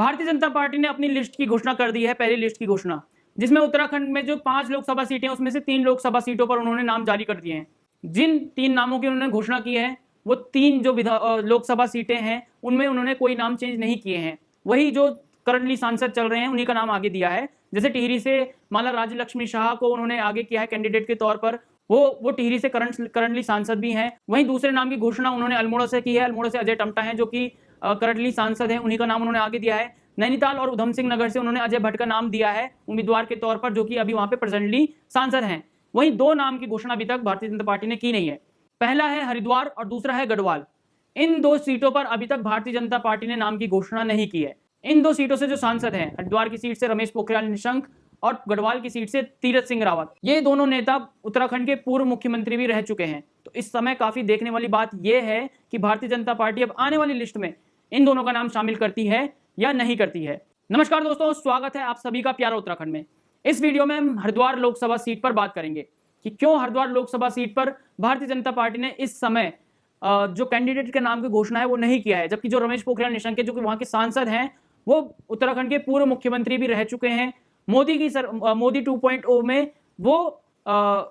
Bharatiya Janata party ने अपनी list की घोषणा कर दी है, पहली लिस्ट की घोषणा, जिसमें उत्तराखंड में जो 5 लोकसभा सीटें हैं उसमें से 3 लोकसभा सीटों पर उन्होंने नाम जारी कर दिए हैं। जिन 3 नामों की उन्होंने घोषणा की है वो 3 जो लोकसभा सीटें हैं उनमें उन्होंने कोई नाम चेंज नहीं किए हैं। वही जो करंटली सांसद चल रहे हैं उन्हीं का नाम आगे दिया है। जैसे टिहरी से माला राज्य लक्ष्मी शाह को उन्होंने आगे किया है कैंडिडेट के तौर पर, वो टिहरी से करंटली सांसद भी हैं। वहीं दूसरे नाम की घोषणा उन्होंने अल्मोड़ा से की है। अल्मोड़ा से अजय टम्टा हैं जो कि करंटली सांसद हैं, उन्हीं का नाम उन्होंने आगे दिया है। नैनीताल और उधम सिंह नगर से उन्होंने अजय भट्ट का नाम दिया है उम्मीदवार के तौर पर, जो कि अभी वहां पे प्रेजेंटली सांसद हैं। वहीं 2 नाम की घोषणा अभी तक भारतीय जनता पार्टी ने की नहीं है। पहला है हरिद्वार और दूसरा है गढ़वाल। इन 2 सीटों पर अभी तक भारतीय जनता पार्टी ने नाम की घोषणा नहीं की है। इन 2 सीटों से जो सांसद हैं, हरिद्वार की सीट से रमेश पोखरियाल निशंक और गढ़वाल की सीट से तीरथ सिंह रावत, ये दोनों नेता उत्तराखंड के पूर्व मुख्यमंत्री भी रह चुके हैं। तो इस समय काफी देखने वाली बात यह है कि भारतीय जनता पार्टी अब आने वाली लिस्ट में इन दोनों का नाम शामिल करती है या नहीं करती है। नमस्कार दोस्तों, स्वागत है आप सभी का प्यारा उत्तराखंड में। इस वीडियो में हम हरिद्वार लोकसभा सीट पर बात करेंगे कि क्यों हरिद्वार लोकसभा सीट पर भारतीय जनता पार्टी ने इस समय जो कैंडिडेट के नाम की घोषणा है वो नहीं किया है, जबकि जो रमेश पोखरियाल निशंक है जो कि वहां के सांसद हैं, वो उत्तराखंड के पूर्व मुख्यमंत्री भी रह चुके हैं। मोदी 2.0 में वो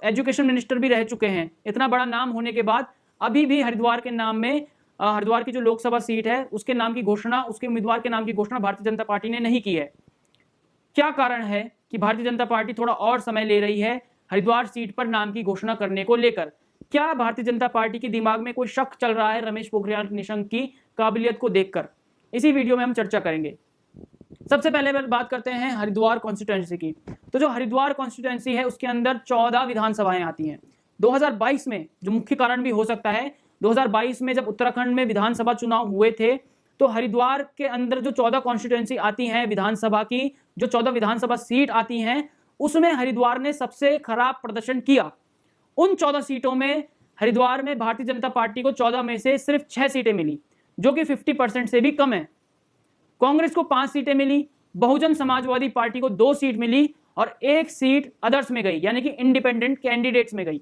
एजुकेशन मिनिस्टर भी रह चुके हैं। इतना बड़ा नाम होने के बाद अभी भी हरिद्वार के नाम में हरिद्वार की जो लोकसभा सीट है उसके नाम की घोषणा, उसके उम्मीदवार के नाम की घोषणा भारतीय जनता पार्टी ने नहीं की है। क्या कारण है कि भारतीय जनता पार्टी थोड़ा और समय ले रही है हरिद्वार सीट पर नाम की घोषणा करने को लेकर? क्या भारतीय जनता पार्टी के दिमाग में कोई शक चल रहा है रमेश पोखरियाल निशंक की काबिलियत को देखकर? इसी वीडियो में हम चर्चा करेंगे। सबसे पहले बात करते हैं हरिद्वार कॉन्स्टिट्यूएंसी की। तो जो हरिद्वार कॉन्स्टिट्यूएंसी है उसके अंदर 14 विधानसभाएं आती हैं। 2022 में, जो मुख्य कारण भी हो सकता है, 2022 में जब उत्तराखंड में विधानसभा चुनाव हुए थे तो हरिद्वार के अंदर जो 14 कॉन्स्टिट्यूएंसी आती हैं विधानसभा की, जो 14 विधानसभा सीट आती हैं, उसमें हरिद्वार ने सबसे खराब प्रदर्शन किया। उन 14 सीटों में हरिद्वार में भारतीय जनता पार्टी को 14 में से सिर्फ 6 सीटें मिली, जो कि 50% से भी कम है। कांग्रेस को 5 सीटें मिली, बहुजन समाजवादी पार्टी को 2 सीट मिली और 1 सीट अदर्स में गई, यानी कि इंडिपेंडेंट कैंडिडेट्स में गई।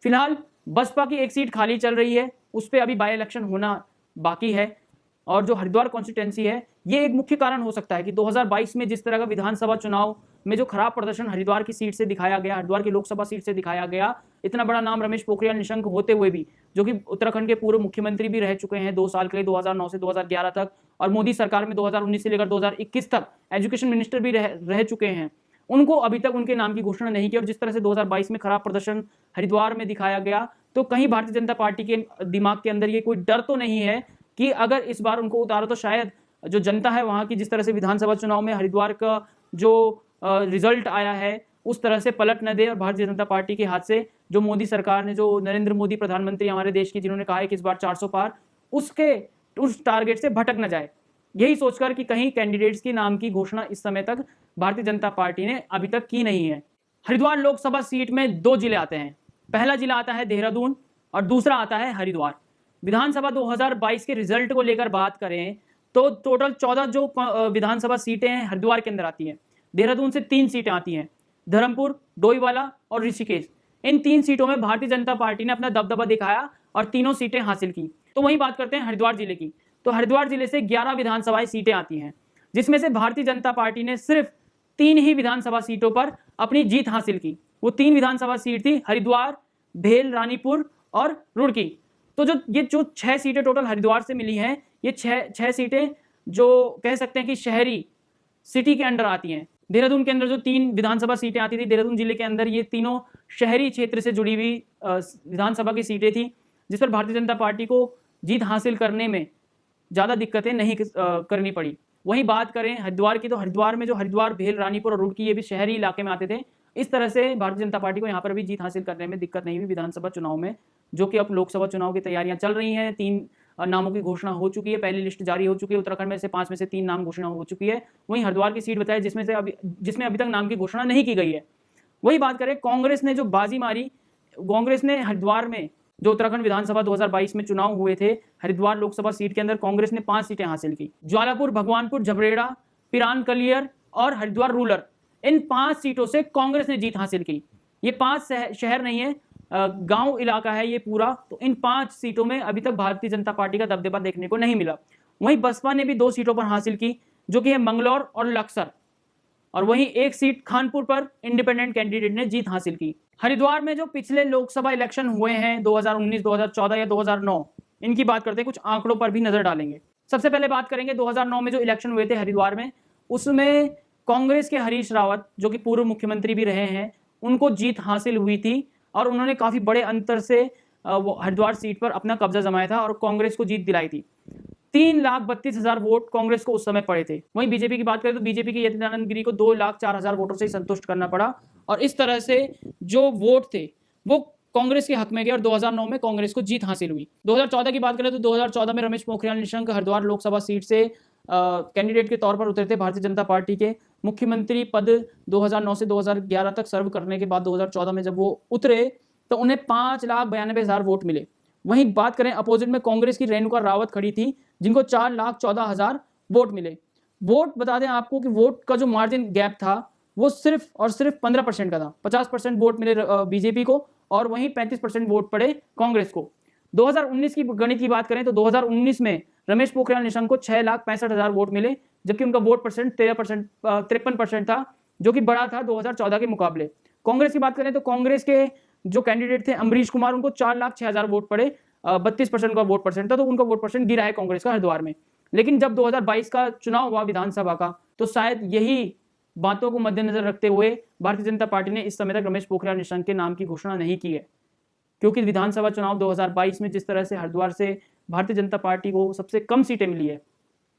फिलहाल बसपा की 1 सीट खाली चल रही है, उस पर अभी बाय इलेक्शन होना बाकी है। और जो हरिद्वार कॉन्स्टिट्यूएंसी है, ये एक मुख्य कारण हो सकता है कि 2022 में जिस तरह का विधानसभा चुनाव में जो खराब प्रदर्शन हरिद्वार की सीट से दिखाया गया, हरिद्वार की लोकसभा सीट से दिखाया गया, इतना बड़ा नाम रमेश पोखरियाल निशंक होते हुए भी, जो कि उत्तराखंड के पूर्व मुख्यमंत्री भी रह चुके हैं 2 साल के लिए, 2009 से 2011 तक, और मोदी सरकार में 2019 से लेकर 2021 तक एजुकेशन मिनिस्टर भी रह चुके हैं, उनको अभी तक उनके नाम की घोषणा नहीं की। और जिस तरह से 2022 में खराब प्रदर्शन हरिद्वार में दिखाया गया, तो कहीं भारतीय जनता पार्टी के दिमाग के अंदर ये कोई डर तो नहीं है कि अगर इस बार उनको उतारो तो शायद जो जनता है वहां की, जिस तरह से विधानसभा चुनाव में हरिद्वार का जो रिजल्ट आया है उस तरह से पलट न दे और भारतीय जनता पार्टी के हाथ से जो मोदी सरकार ने, जो नरेंद्र मोदी प्रधानमंत्री हमारे देश की, जिन्होंने कहा है कि इस बार 400 पार, उस टारगेट से भटक न जाए। यही सोचकर कि कहीं कैंडिडेट्स की नाम की घोषणा इस समय तक भारतीय जनता पार्टी ने अभी तक की नहीं है। हरिद्वार लोकसभा सीट में 2 जिले आते हैं। पहला जिला आता है देहरादून और दूसरा आता है हरिद्वार। विधानसभा 2022 के रिजल्ट को लेकर बात करें तो टोटल 14 जो विधानसभा सीटें हैं हरिद्वार के अंदर आती हैं। देहरादून से 3 सीटें आती हैं, धर्मपुर, डोईवाला और ऋषिकेश। इन 3 सीटों में भारतीय जनता पार्टी ने अपना दबदबा दिखाया और तीनों सीटें हासिल की। तो वहीं बात करते हैं हरिद्वार जिले की। तो हरिद्वार जिले से 11 विधानसभा सीटें आती हैं, जिसमें से भारतीय जनता पार्टी ने सिर्फ 3 ही विधानसभा सीटों पर अपनी जीत हासिल की। वो 3 विधानसभा सीट थी हरिद्वार, भेल, रानीपुर और रुड़की। तो जो 6 सीटें टोटल हरिद्वार से मिली हैं, ये 6 सीटें जो कह सकते हैं कि शहरी सिटी के अंडर आती हैं। देहरादून के अंदर जो 3 विधानसभा सीटें आती थी देहरादून जिले के अंदर, ये तीनों शहरी क्षेत्र से जुड़ी हुई विधानसभा की सीटें थी, जिस पर भारतीय जनता पार्टी को जीत हासिल करने में ज़्यादा दिक्कतें नहीं करनी पड़ी। वहीं बात करें हरिद्वार की, तो हरिद्वार में जो हरिद्वार, भेल, रानीपुर और रुड़की, ये भी शहरी इलाके में आते थे। इस तरह से भारतीय जनता पार्टी को यहाँ पर भी जीत हासिल करने में दिक्कत नहीं हुई विधानसभा चुनाव में, जो कि अब लोकसभा चुनाव की तैयारियां चल रही हैं। 3 नामों की घोषणा हो चुकी है, पहली लिस्ट जारी हो चुकी है। उत्तराखंड में से 5 में से 3 नाम घोषणा हो चुकी है। वहीं हरिद्वार की सीट बताई जिसमें अभी तक नाम की घोषणा नहीं की गई है। वही बात करें कांग्रेस ने जो बाजी मारी, कांग्रेस ने हरिद्वार में जो उत्तराखंड विधानसभा 2022 में चुनाव हुए थे, हरिद्वार लोकसभा सीट के अंदर कांग्रेस ने 5 सीटें हासिल की। ज्वालापुर, भगवानपुर, झबरेड़ा, पिरान, कलियर और हरिद्वार रूरल, इन 5 सीटों से कांग्रेस ने जीत हासिल की। ये 5 शहर नहीं है, गांव इलाका है ये पूरा। तो इन 5 सीटों में अभी तक भारतीय जनता पार्टी का दबदबा देखने को नहीं मिला। वहीं बसपा ने भी 2 सीटों पर हासिल की, जो कि है मंगलौर और लक्सर, और वहीं एक सीट खानपुर पर इंडिपेंडेंट कैंडिडेट ने जीत हासिल की। हरिद्वार में जो पिछले लोकसभा इलेक्शन हुए हैं 2019, 2014 या 2009, इनकी बात करते हैं, कुछ आंकड़ों पर भी नजर डालेंगे। सबसे पहले बात करेंगे 2009 में जो इलेक्शन हुए थे हरिद्वार में, उसमें कांग्रेस के हरीश रावत, जो कि पूर्व मुख्यमंत्री भी रहे हैं, उनको जीत हासिल हुई थी और उन्होंने काफी बड़े अंतर से हरिद्वार सीट पर अपना कब्जा जमाया था और कांग्रेस को जीत दिलाई थी। 3,32,000 वोट कांग्रेस को उस समय पड़े थे। वहीं बीजेपी की बात करें तो बीजेपी के यतीन्द्र गिरी को 2,04,000 वोटों से ही संतुष्ट करना पड़ा और इस तरह से जो वोट थे वो कांग्रेस के हक में गए और 2009 में कांग्रेस को जीत हासिल हुई। 2014 की बात करें तो 2014 में रमेश पोखरियाल निशंक हरिद्वार लोकसभा सीट से कैंडिडेट के तौर पर उतरे थे। भारतीय जनता पार्टी के मुख्यमंत्री पद 2009 से 2011 तक सर्व करने के बाद 2014 में जब वो उतरे तो उन्हें 5,92,000 वोट मिले। वहीं बात करें अपोजिट में कांग्रेस की रेणुका रावत खड़ी थी, जिनको 4,14,000 वोट मिले। वोट बता दें आपको कि वोट का जो मार्जिन गैप था वो सिर्फ और सिर्फ 15% का था। 50% वोट मिले बीजेपी को और वहीं 35% वोट पड़े कांग्रेस को। 2019 की गणित की बात करें तो 2019 में रमेश पोखरियाल निशंक को 6,65,000 वोट मिले, जबकि उनका वोट परसेंट 53% था, जो कि बड़ा था 2014 के मुकाबले। कांग्रेस की बात करें तो कांग्रेस के जो कैंडिडेट थे अमरीश कुमार, उनको 4,06,000 वोट पड़े, 32% का वोट परसेंट था, तो उनका वोट परसेंट गिरा है कांग्रेस का हरिद्वार में। लेकिन जब 2022 का चुनाव हुआ विधानसभा का, तो शायद यही बातों को मद्देनजर रखते हुए भारतीय जनता पार्टी ने इस समय तक रमेश पोखरियाल निशंक के नाम की घोषणा नहीं की है, क्योंकि विधानसभा चुनाव 2022 में जिस तरह से हरिद्वार से भारतीय जनता पार्टी को सबसे कम सीटें मिली है,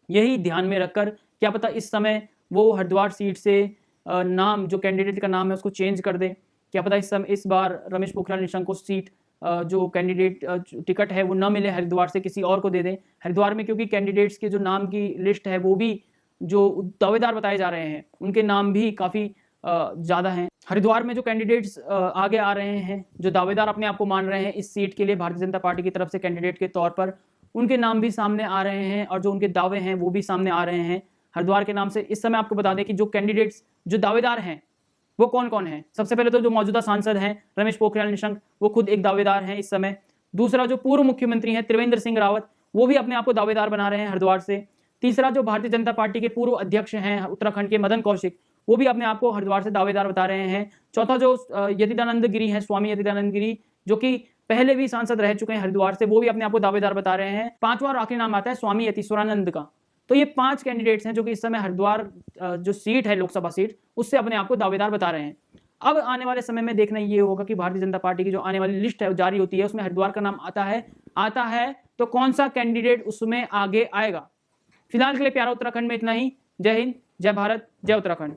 यही ध्यान में रखकर क्या पता इस समय वो हरिद्वार सीट से नाम, जो कैंडिडेट का नाम है उसको चेंज कर दे। क्या पता इस बार रमेश पोखरियाल निशंक को सीट जो कैंडिडेट टिकट है वो न मिले, हरिद्वार से किसी और को दे दें। हरिद्वार में क्योंकि कैंडिडेट्स के जो नाम की लिस्ट है वो भी जो दावेदार बताए जा रहे हैं उनके नाम भी काफ़ी ज़्यादा हैं। हरिद्वार में जो कैंडिडेट्स आगे आ रहे हैं, जो दावेदार अपने आप को मान रहे हैं इस सीट के लिए भारतीय जनता पार्टी की तरफ से कैंडिडेट के तौर पर, उनके नाम भी सामने आ रहे हैं और जो उनके दावे हैं वो भी सामने आ रहे हैं हरिद्वार के नाम से। इस समय आपको बता दें कि जो कैंडिडेट्स जो दावेदार हैं वो कौन कौन है। सबसे पहले तो जो मौजूदा सांसद हैं रमेश पोखरियाल निशंक, वो खुद एक दावेदार हैं इस समय। दूसरा जो पूर्व मुख्यमंत्री हैं त्रिवेंद्र सिंह रावत, वो भी अपने आप को दावेदार बना रहे हैं हरिद्वार से। तीसरा जो भारतीय जनता पार्टी के पूर्व अध्यक्ष हैं उत्तराखंड के मदन कौशिक, वो भी अपने आप को हरिद्वार से दावेदार बता रहे हैं। चौथा जो यतीन्द्र गिरी हैं, स्वामी यतीन्द्र गिरी, जो कि पहले भी सांसद रह चुके हैं हरिद्वार से, वो भी अपने आप को दावेदार बता रहे हैं। पांचवा और आखिरी नाम आता है स्वामी यतीश्वरानंद का। तो ये 5 कैंडिडेट्स हैं जो कि इस समय हरिद्वार जो सीट है लोकसभा सीट, उससे अपने आप को दावेदार बता रहे हैं। अब आने वाले समय में देखना ये होगा कि भारतीय जनता पार्टी की जो आने वाली लिस्ट है जारी होती है उसमें हरिद्वार का नाम आता है तो कौन सा कैंडिडेट उसमें आगे आएगा। फिलहाल के लिए प्यारा उत्तराखंड में इतना ही। जय हिंद, जय भारत, जय उत्तराखंड।